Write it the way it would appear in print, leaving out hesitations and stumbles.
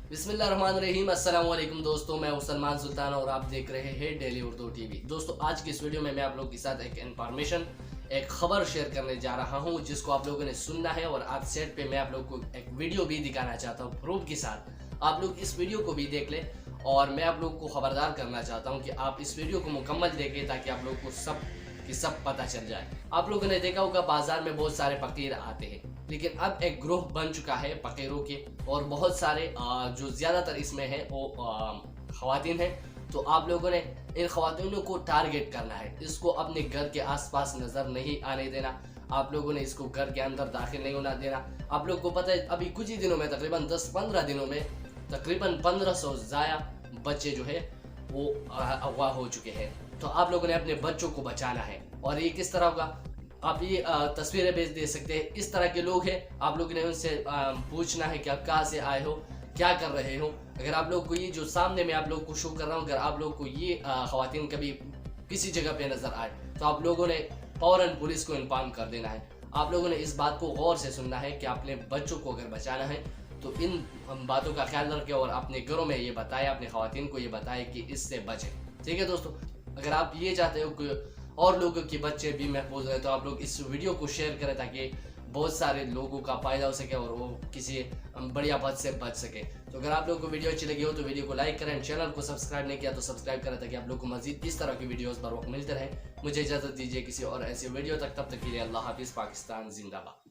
बिस्मिल्लाहिर्रहमानिर्रहीम। अस्सलाम वालेकुम दोस्तों, मैं हूं सलमान सुल्तान और आप देख रहे हैं डेली उर्दू टीवी। दोस्तों, आज की इस वीडियो में मैं आप लोगों के साथ एक खबर शेयर करने जा रहा हूं जिसको आप लोगों ने सुनना है और आज सेट पे मैं आप लोगों को एक वीडियो भी दिखाना चाहता हूं प्रूफ के साथ। आप लोग इस वीडियो को भी देख लें और मैं आप लोगों को खबरदार करना चाहता हूं कि आप इस वीडियो को मुकम्मल देखें ताकि आप लोगों को सब पता चल जाए। आप लोगों ने देखा होगा बाजार में बहुत सारे फकीर आते हैं, लेकिन अब एक ग्रोह बन चुका है फकीरों के और बहुत सारे जो ज़्यादातर इसमें है वो ख़वातीन हैं। तो आप लोगों ने इन ख़वातीनों को टारगेट करना है, इसको अपने घर के आसपास नज़र नहीं आने देना। आप लोगों ने इसको घर के अंदर दाखिल नहीं होना देना। आप लोगों को पता है अभी कुछ ही दिनों में तकरीबन 10-15 दिनों में तकरीबन 1500 ज़ाया बच्चे जो है वो अगवा हो चुके हैं। तो आप लोगों ने अपने बच्चों को बचाना है। और ये किस तरह होगा, आप ये तस्वीरें भेज दे सकते हैं। इस तरह के लोग हैं, आप लोगों ने उनसे पूछना है कि आप कहाँ से आए हो, क्या कर रहे हो। अगर आप लोग को ये जो सामने में आप लोग को शो कर रहा हूँ, अगर आप लोग को ये ख़वातीन कभी किसी जगह पे नज़र आए तो आप लोगों ने फ़ौरन पुलिस को इन्फॉर्म कर देना है। आप लोगों ने इस बात को गौर से सुनना है कि अपने बच्चों को अगर बचाना है तो इन बातों का ख्याल रखें और अपने घरों में ये बताएं, अपने ख़वातीन को ये बताएं कि इससे बचें। ठीक है दोस्तों, अगर आप ये चाहते हो कि और लोगों के बच्चे भी महफूज रहे तो आप लोग इस वीडियो को शेयर करें ताकि बहुत सारे लोगों का फ़ायदा हो सके और वो किसी बढ़िया बात से बच सके। तो अगर आप लोगों को वीडियो अच्छी लगी हो तो वीडियो को लाइक करें, चैनल को सब्सक्राइब नहीं किया तो सब्सक्राइब करें ताकि आप लोग को मजीद इस तरह की वीडियोस बर वक्त मिलते रहे। मुझे इजाज़त दीजिए किसी और ऐसे वीडियो तक, तब तक के लिए अल्लाह हाफिज़। पाकिस्तान जिंदाबाद।